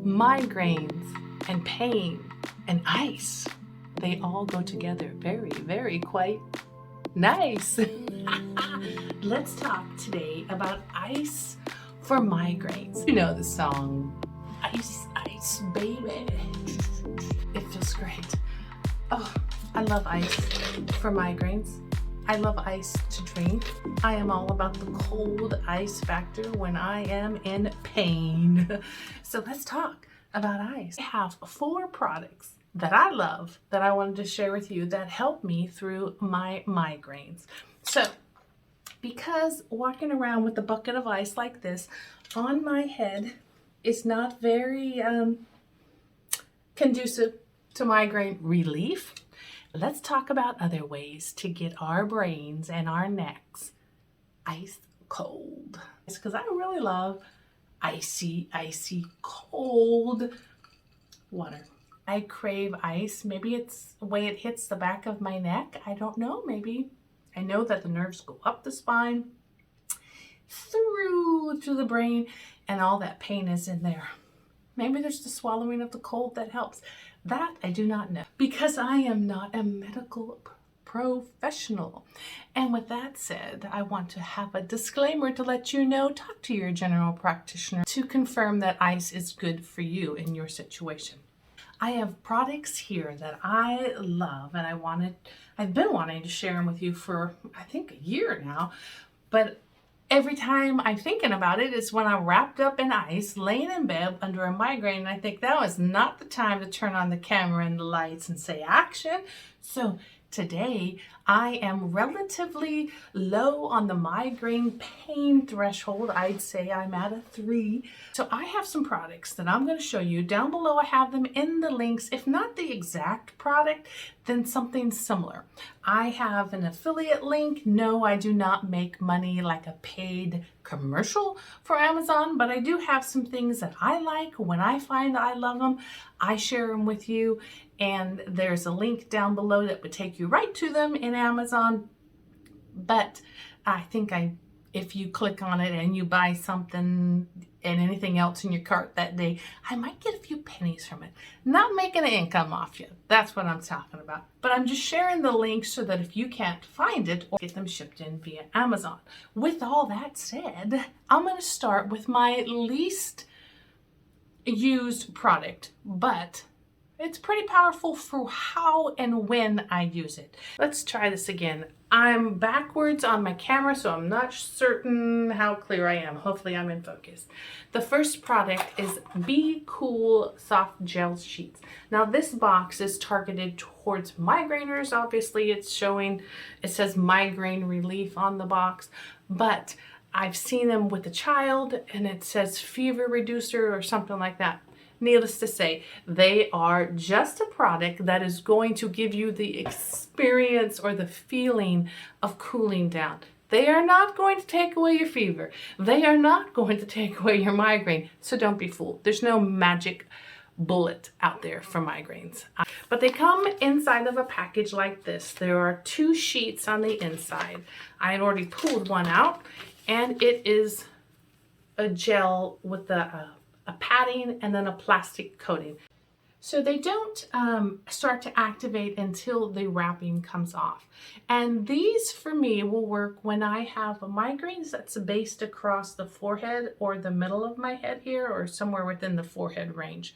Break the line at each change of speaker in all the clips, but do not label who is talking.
migraines and pain and ice, they all go together very, very quite nice. Let's talk today about ice for migraines. You know the song, Ice, Ice, Baby. It feels great. Oh, I love ice for migraines. I love ice to drink. I am all about the cold ice factor when I am in pain. So let's talk about ice. I have 4 products that I love that I wanted to share with you that help me through my migraines. So, because walking around with a bucket of ice like this on my head is not very conducive to migraine relief, let's talk about other ways to get our brains and our necks ice cold. It's because I really love icy, icy cold water. I crave ice. Maybe it's the way it hits the back of my neck. I don't know. Maybe I know that the nerves go up the spine, through to the brain, and all that pain is in there. Maybe there's the swallowing of the cold that helps. That I do not know, because I am not a medical professional. And with that said, I want to have a disclaimer to let you know, talk to your general practitioner to confirm that ice is good for you in your situation. I have products here that I love, and I've been wanting to share them with you for, I think, a year now, but every time I'm thinking about it is when I'm wrapped up in ice, laying in bed under a migraine, and I think that was not the time to turn on the camera and the lights and say action. So today, I am relatively low on the migraine pain threshold. I'd say I'm at a 3. So I have some products that I'm going to show you. Down below, I have them in the links. If not the exact product, then something similar. I have an affiliate link. No, I do not make money like a paid commercial for Amazon, but I do have some things that I like. When I find I love them, I share them with you. And there's a link down below that would take you right to them in Amazon. But I think if you click on it and you buy something and anything else in your cart that day, I might get a few pennies from it. Not making an income off you. That's what I'm talking about. But I'm just sharing the links so that if you can't find it, or get them shipped in via Amazon. With all that said, I'm going to start with my least used product, but it's pretty powerful for how and when I use it. Let's try this again. I'm backwards on my camera, so I'm not certain how clear I am. Hopefully I'm in focus. The first product is Be Cool Soft Gel Sheets. Now this box is targeted towards migraineurs. Obviously it says migraine relief on the box, but I've seen them with a child and it says fever reducer or something like that. Needless to say, they are just a product that is going to give you the experience or the feeling of cooling down. They are not going to take away your fever. They are not going to take away your migraine. So don't be fooled. There's no magic bullet out there for migraines. But they come inside of a package like this. There are 2 sheets on the inside. I had already pulled one out, and it is a gel with a padding and then a plastic coating. So they don't start to activate until the wrapping comes off. And these for me will work when I have a migraines that's based across the forehead or the middle of my head here, or somewhere within the forehead range.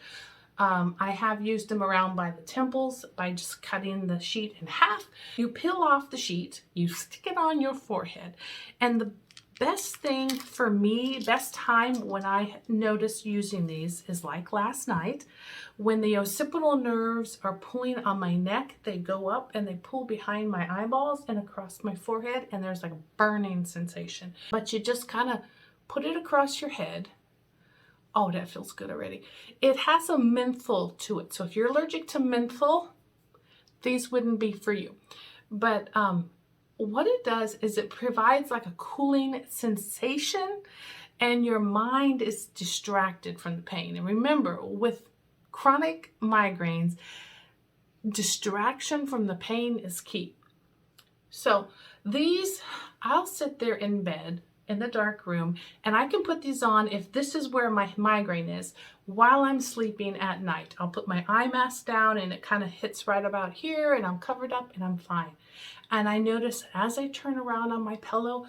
I have used them around by the temples by just cutting the sheet in half. You peel off the sheet, you stick it on your forehead, and the best thing for me, best time when I notice using these is like last night. When the occipital nerves are pulling on my neck, they go up and they pull behind my eyeballs and across my forehead, and there's like a burning sensation. But you just kind of put it across your head. Oh, that feels good already. It has a menthol to it. So if you're allergic to menthol, these wouldn't be for you. But what it does is it provides like a cooling sensation, and your mind is distracted from the pain. And remember, with chronic migraines, distraction from the pain is key. So these, I'll sit there in bed in the dark room, and I can put these on if this is where my migraine is while I'm sleeping at night. I'll put my eye mask down and it kind of hits right about here and I'm covered up and I'm fine. And I notice as I turn around on my pillow,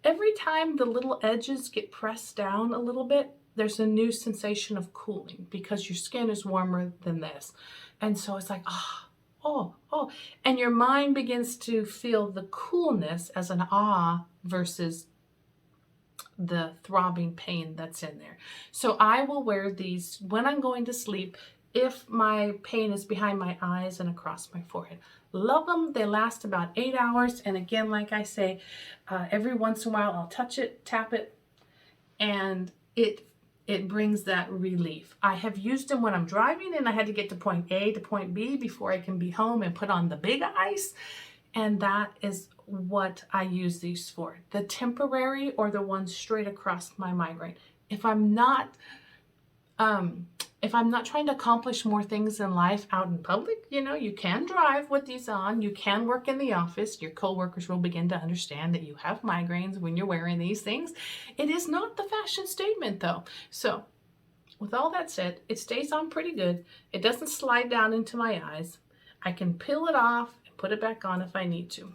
every time the little edges get pressed down a little bit, there's a new sensation of cooling because your skin is warmer than this. And so it's like, oh, and your mind begins to feel the coolness as an versus the throbbing pain that's in there. So I will wear these when I'm going to sleep if my pain is behind my eyes and across my forehead. Love them. They last about 8 hours. And again, like I say, every once in a while I'll touch it, tap it, and it brings that relief. I have used them when I'm driving and I had to get to point A to point B before I can be home and put on the big ice. And that is what I use these for. The temporary or the ones straight across my migraine. If I'm not trying to accomplish more things in life out in public, you can drive with these on. You can work in the office. Your coworkers will begin to understand that you have migraines when you're wearing these things. It is not the fashion statement though. So with all that said, it stays on pretty good. It doesn't slide down into my eyes. I can peel it off and put it back on if I need to.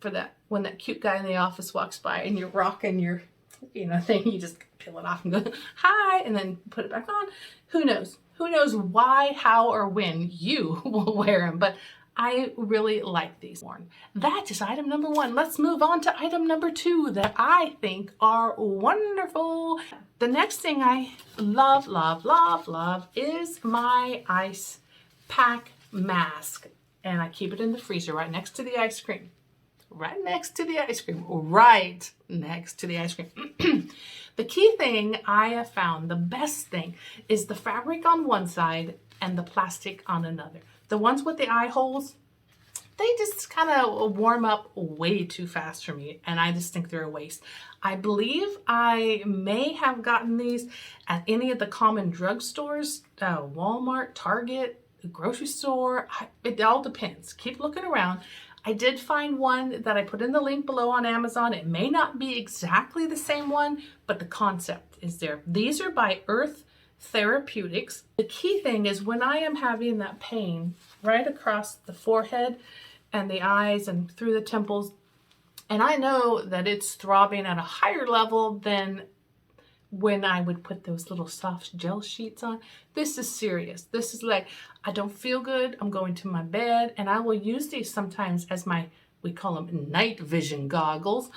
For that, when that cute guy in the office walks by and you're rocking your thing, you just peel it off and go, hi, and then put it back on. Who knows? Who knows why, how, or when you will wear them, but I really like these worn. That is item number 1. Let's move on to item number 2 that I think are wonderful. The next thing I love is my ice pack mask, and I keep it in the freezer right next to the ice cream. Right next to the ice cream. The key thing I have found, the best thing, is the fabric on one side and the plastic on another. The ones with the eye holes, they just kind of warm up way too fast for me, and I just think they're a waste. I believe I may have gotten these at any of the common drugstores, Walmart, Target, the grocery store. It all depends. Keep looking around. I did find one that I put in the link below on Amazon. It may not be exactly the same one, but the concept is there. These are by Earth Therapeutics. The key thing is when I am having that pain right across the forehead and the eyes and through the temples, and I know that it's throbbing at a higher level than when I would put those little soft gel sheets on. This is serious. This is like, I don't feel good. I'm going to my bed, and I will use these sometimes as we call them night vision goggles.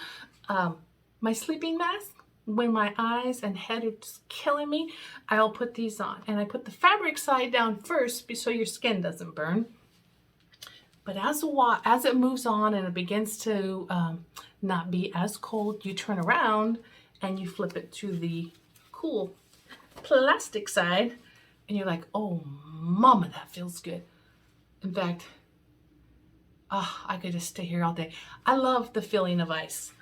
My sleeping mask, when my eyes and head are just killing me, I'll put these on. And I put the fabric side down first so your skin doesn't burn. But as it moves on and it begins to not be as cold, you turn around and you flip it to the cool plastic side, and you're like, oh, mama, that feels good. In fact, I could just stay here all day. I love the feeling of ice.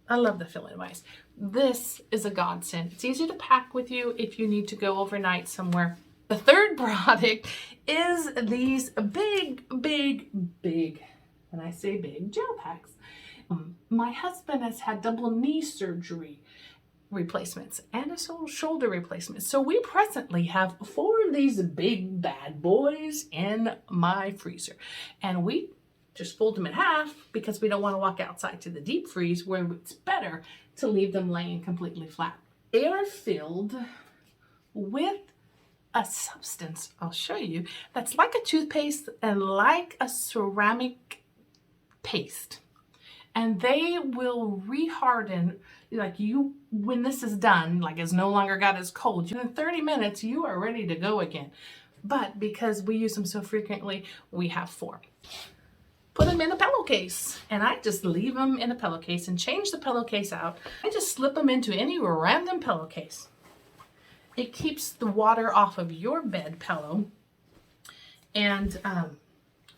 I love the feeling of ice. This is a godsend. It's easy to pack with you if you need to go overnight somewhere. The third product is these big, when I say big, gel packs. My husband has had double knee surgery replacements and a shoulder replacement. So we presently have 4 of these big bad boys in my freezer. And we just fold them in half because we don't want to walk outside to the deep freeze where it's better to leave them laying completely flat. They are filled with a substance, I'll show you, that's like a toothpaste and like a ceramic paste. And they will reharden, when this is done, like it's no longer got as cold. In 30 minutes, you are ready to go again. But because we use them so frequently, we have 4. Put them in a pillowcase, and I just leave them in a pillowcase and change the pillowcase out. I just slip them into any random pillowcase. It keeps the water off of your bed pillow. And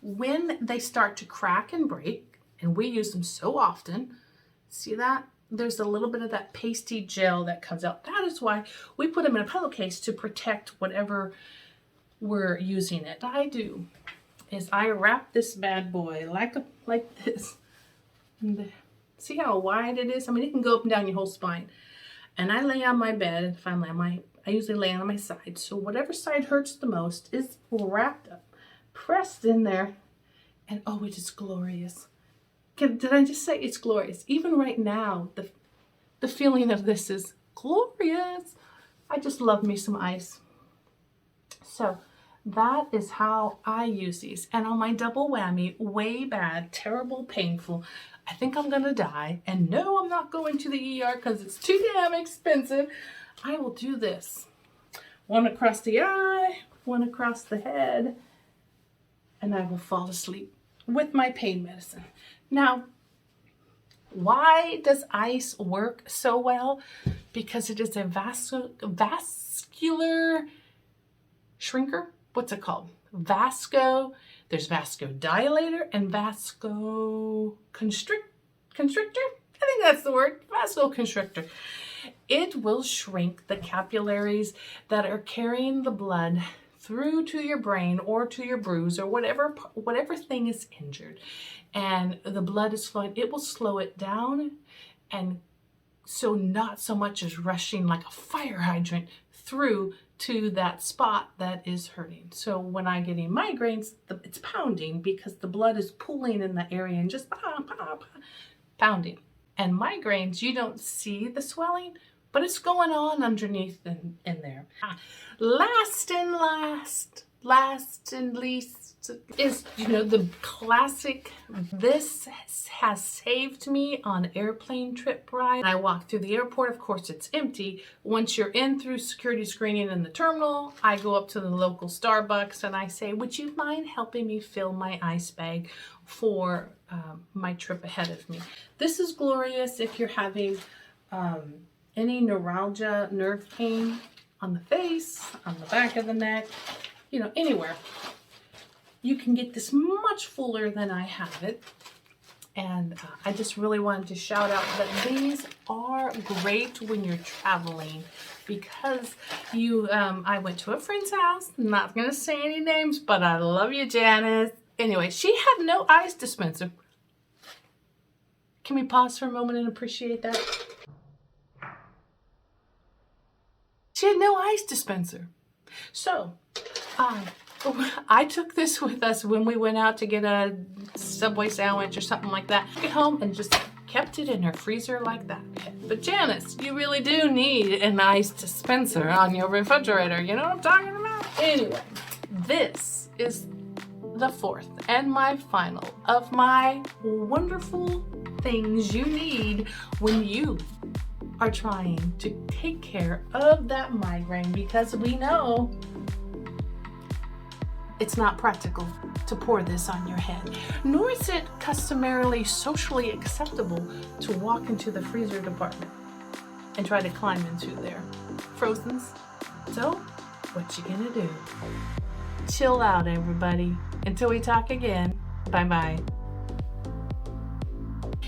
when they start to crack and break, and we use them so often, see that? There's a little bit of that pasty gel that comes out. That is why we put them in a pillowcase to protect whatever we're using it. What I do is I wrap this bad boy like this. See how wide it is? I mean, it can go up and down your whole spine. And I lay on my bed. If I'm I usually lay on my side. So whatever side hurts the most is wrapped up, pressed in there. And oh, it is glorious. Did I just say it's glorious? Even right now, the feeling of this is glorious. I just love me some ice. So that is how I use these. And on my double whammy, way bad, terrible, painful, I think I'm gonna die. And no, I'm not going to the ER because it's too damn expensive. I will do this. One across the eye, one across the head, and I will fall asleep with my pain medicine. Now, why does ice work so well? Because it is a vascular shrinker. What's it called? There's vasodilator and vasoconstrictor. I think that's the word, vasoconstrictor. It will shrink the capillaries that are carrying the blood through to your brain or to your bruise or whatever thing is injured, and the blood is flowing. It will slow it down, and so not so much as rushing like a fire hydrant through to that spot that is hurting. So when I get migraines, it's pounding because the blood is pooling in the area and just pounding. And migraines, you don't see the swelling, but it's going on underneath in there. Last and least is, the classic. This has saved me on airplane trip ride. I walk through the airport, of course it's empty. Once you're in through security screening in the terminal, I go up to the local Starbucks and I say, would you mind helping me fill my ice bag for my trip ahead of me? This is glorious if you're having any neuralgia, nerve pain on the face, on the back of the neck, anywhere. You can get this much fuller than I have it. And I just really wanted to shout out that these are great when you're traveling, because I went to a friend's house, not going to say any names, but I love you, Janice. Anyway, she had no ice dispenser. Can we pause for a moment and appreciate that? She had no ice dispenser. So, I took this with us when we went out to get a Subway sandwich or something like that. Get home and just kept it in her freezer like that. But Janice, you really do need an ice dispenser on your refrigerator. You know what I'm talking about? Anyway, this is the fourth and my final of my wonderful things you need when you are trying to take care of that migraine, because we know it's not practical to pour this on your head, nor is it customarily socially acceptable to walk into the freezer department and try to climb into their frozens. So, what you gonna do? Chill out, everybody. Until we talk again, bye-bye.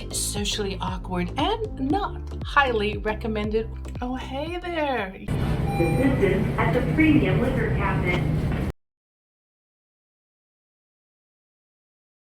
It's socially awkward and not highly recommended. Oh, hey there.
Assistance at the premium liquor cabinet.